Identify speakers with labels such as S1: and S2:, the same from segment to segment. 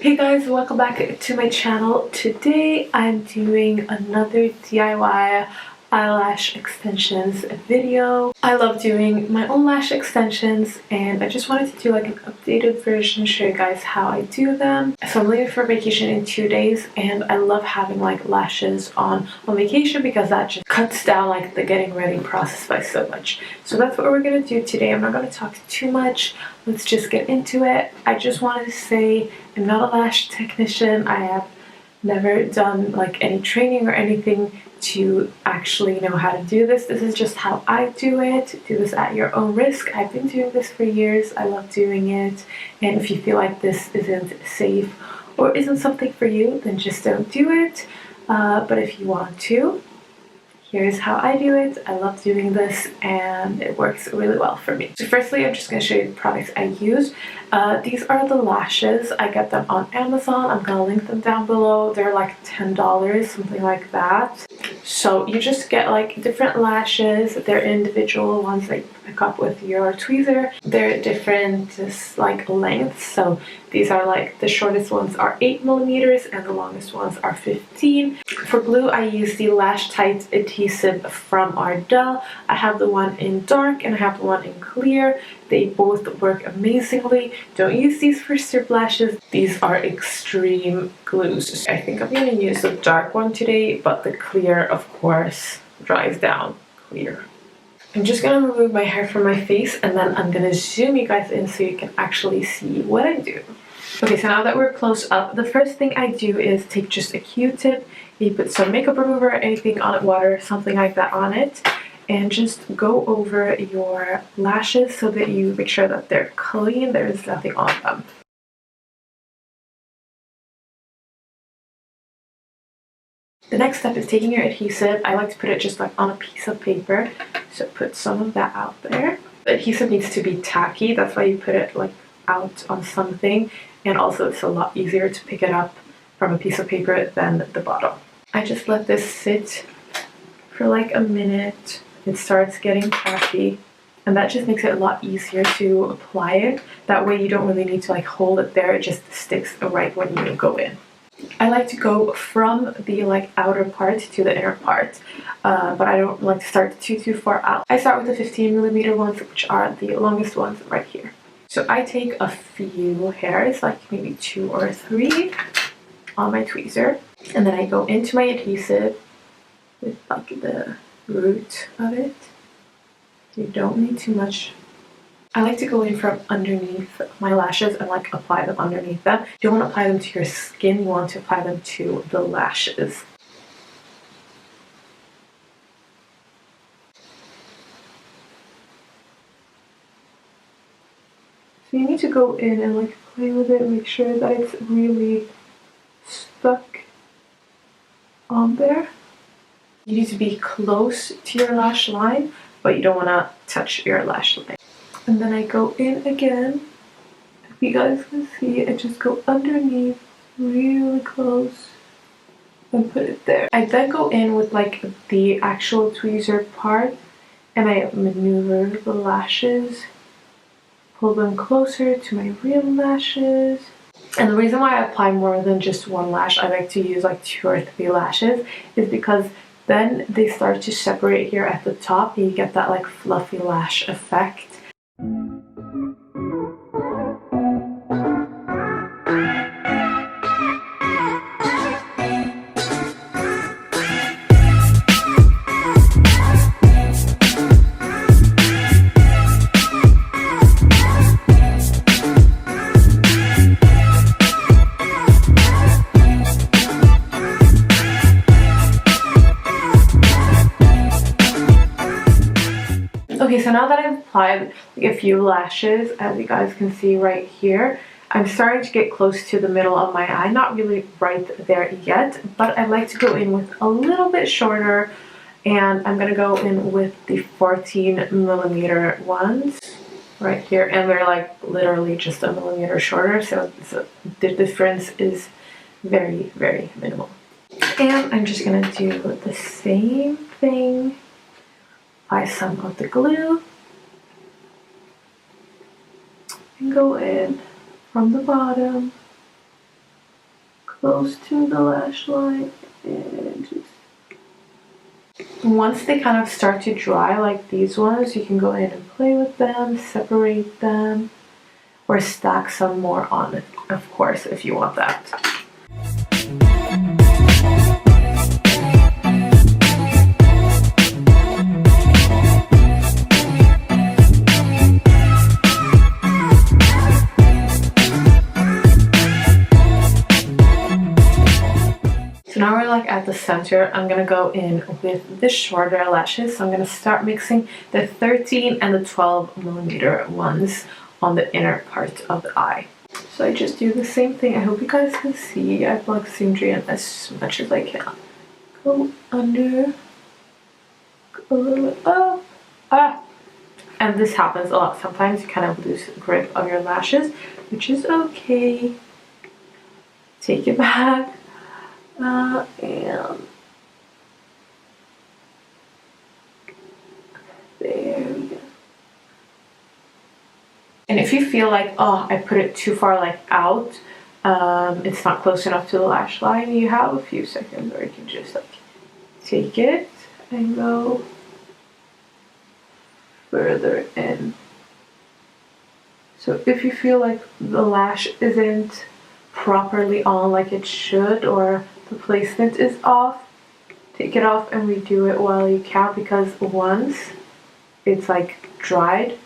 S1: Hey guys, welcome back to my channel. Today I'm doing another DIY eyelash extensions video. I love doing my own lash extensions and I just wanted to do like an updated version, show you guys how I do them. So I'm leaving for vacation in 2 days and I love having like lashes on vacation because that just cuts down like the getting ready process by so much. So that's what we're gonna do today. I'm not gonna talk too much. Let's just get into it. I just wanted to say I'm not a lash technician. I have never done like any training or anything to actually know how to do this. This is just how I do it. Do this at your own risk. I've been doing this for years. I love doing it. And if you feel like this isn't safe or isn't something for you, then just don't do it. But if you want to, here's how I do it. I love doing this and it works really well for me. So firstly, I'm just going to show you the products I use. These are the lashes. I get them on Amazon. I'm going to link them down below. They're like $10, something like that. So you just get like different lashes. They're individual ones that you pick up with your tweezer. They're different just like lengths. So these are like the shortest ones are 8mm and the longest ones are 15. For glue, I use the Lash Tight adhesive from Ardell. I have the one in dark and I have the one in clear. They both work amazingly. Don't use these for strip lashes. These are extreme glues. I think I'm going to use the dark one today, but the clear, of course, dries down clear. I'm just going to remove my hair from my face and then I'm going to zoom you guys in so you can actually see what I do. Okay, so now that we're close up, the first thing I do is take just a Q-tip. You put some makeup remover or anything on it, water, something like that on it, and just go over your lashes so that you make sure that they're clean, there's nothing on them. The next step is taking your adhesive. I like to put it just like on a piece of paper, so put some of that out there. The adhesive needs to be tacky, that's why you put it like out on something, and also it's a lot easier to pick it up from a piece of paper than the bottle. I just let this sit for like a minute. It starts getting tacky and that just makes it a lot easier to apply it. That way you don't really need to like hold it there, it just sticks right when you go in. I like to go from the like outer part to the inner part, but I don't like to start too far out. I start with the 15mm ones, which are the longest ones right here. So I take a few hairs, like maybe 2 or 3 on my tweezer, and then I go into my adhesive with like the root of it. You don't need too much. I like to go in from underneath my lashes and like apply them underneath them. You don't want to apply them to your skin, you want to apply them to the lashes. So you need to go in and like play with it, make sure that it's really stuck on there. You need to be close to your lash line, but you don't want to touch your lash line. And then I go in again. If you guys can see, I just go underneath really close and put it there. I then go in with like the actual tweezer part and I maneuver the lashes, pull them closer to my real lashes. And the reason why I apply more than just one lash, I like to use like 2 or 3 lashes, is because then they start to separate here at the top and you get that like fluffy lash effect. Okay, so now that I've applied like a few lashes, as you guys can see right here, I'm starting to get close to the middle of my eye. Not really right there yet, but I like to go in with a little bit shorter, and I'm gonna go in with the 14mm ones right here, and they're like literally just a millimeter shorter, so the difference is very, very minimal. And I'm just gonna do the same thing. Apply some of the glue and go in from the bottom close to the lash line and just... Once they kind of start to dry like these ones, you can go in and play with them, separate them, or stack some more on it, of course, if you want that. So now we're like at the center. I'm gonna go in with the shorter lashes. So I'm gonna start mixing the 13 and the 12 millimeter ones on the inner part of the eye. So I just do the same thing. I hope you guys can see. I like zoom in as much as I can. Go under, go a little bit up, and this happens a lot. Sometimes you kind of lose grip of your lashes, which is okay. Take it back. And there we go. And if you feel like, oh, I put it too far like out, it's not close enough to the lash line, you have a few seconds where you can just like take it and go further in. So if you feel like the lash isn't properly on like it should, or the placement is off, take it off and redo it while you can, because once it's like dried,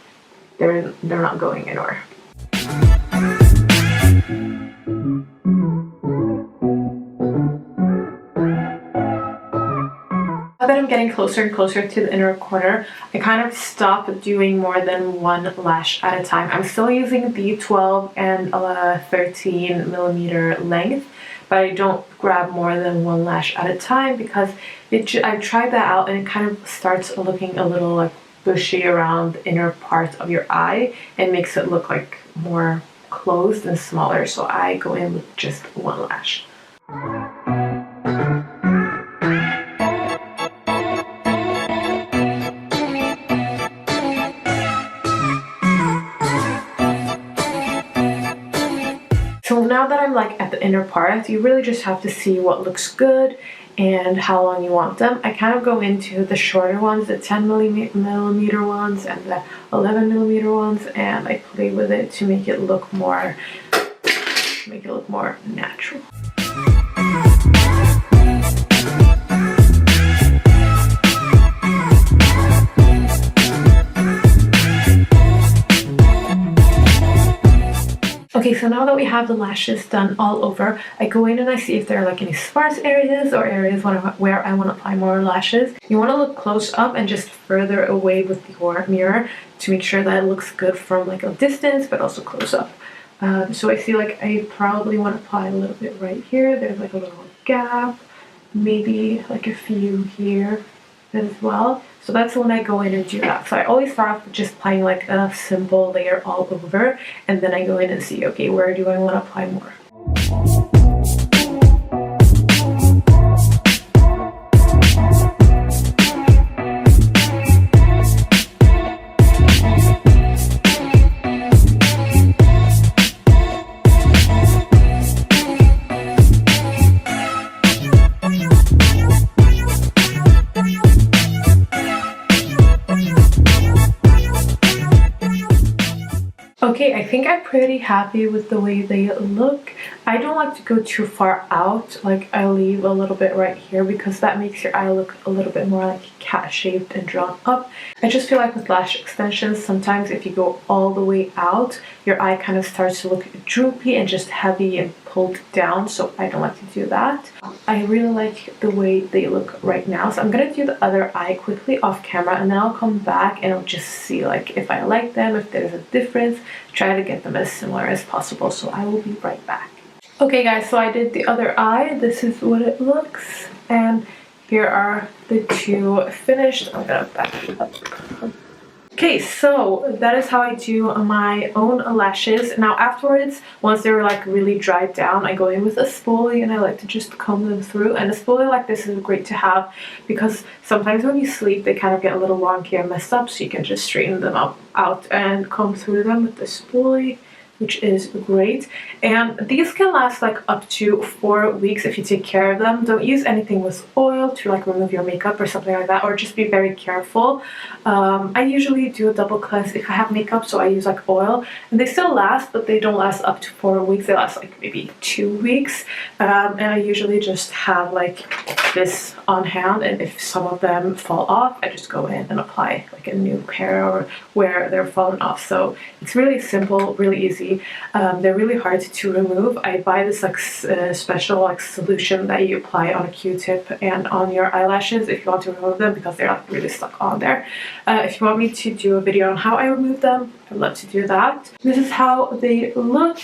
S1: they're not going anywhere. Now that I'm getting closer and closer to the inner corner, I kind of stop doing more than one lash at a time. I'm still using the 12 and 13 millimeter length, but I don't grab more than one lash at a time, because I've tried that out and it kind of starts looking a little like bushy around the inner part of your eye and makes it look like more closed and smaller. So I go in with just one lash. So now that I'm like at the inner part, you really just have to see what looks good and how long you want them. I kind of go into the shorter ones, the 10 millimeter ones and the 11 millimeter ones, and I play with it to make it look more natural. Okay, so now that we have the lashes done all over, I go in and I see if there are like any sparse areas or areas where I want to apply more lashes. You want to look close up and just further away with your mirror to make sure that it looks good from like a distance, but also close up. So I feel like I probably want to apply a little bit right here. There's like a little gap, maybe like a few here as well. So that's when I go in and do that. So I always start off with just applying like a simple layer all over, and then I go in and see, okay, where do I want to apply more? Okay, I think I'm pretty happy with the way they look. I don't like to go too far out, like I leave a little bit right here because that makes your eye look a little bit more like cat-shaped and drawn up. I just feel like with lash extensions, sometimes if you go all the way out, your eye kind of starts to look droopy and just heavy and pulled down, so I don't like to do that. I really like the way they look right now, so I'm gonna do the other eye quickly off camera, and then I'll come back and I'll just see like if I like them, if there's a difference, try to get them as similar as possible. So I will be right back. Okay guys, so I did the other eye. This is what it looks, and here are the two finished. I'm gonna back it up. Okay, so that is how I do my own lashes. Now afterwards, once they're like really dried down, I go in with a spoolie and I like to just comb them through. And a spoolie like this is great to have because sometimes when you sleep, they kind of get a little wonky and messed up, so you can just straighten them out and comb through them with the spoolie. which is great. And these can last like up to 4 weeks if you take care of them. Don't use anything with oil to like remove your makeup or something like that, or just be very careful. I usually do a double cleanse if I have makeup, so I use like oil, and they still last, but they don't last up to 4 weeks. They last like maybe 2 weeks. And I usually just have like this on hand, and if some of them fall off, I just go in and apply like a new pair or where they're fallen off. So it's really simple, really easy. They're really hard to remove. I buy this like special like solution that you apply on a Q-tip and on your eyelashes if you want to remove them, because they're like really stuck on there. If you want me to do a video on how I remove them, I'd love to do that. This is how they look.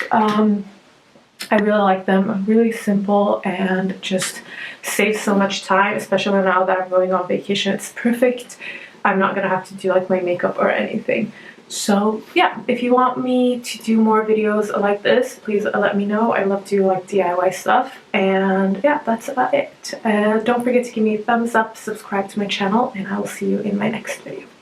S1: I really like them. Really simple and just saves so much time, especially now that I'm going on vacation. It's perfect. I'm not gonna have to do like my makeup or anything. So yeah, if you want me to do more videos like this, please let me know. I love to do like DIY stuff. And yeah, that's about it. Don't forget to give me a thumbs up, subscribe to my channel, and I will see you in my next video.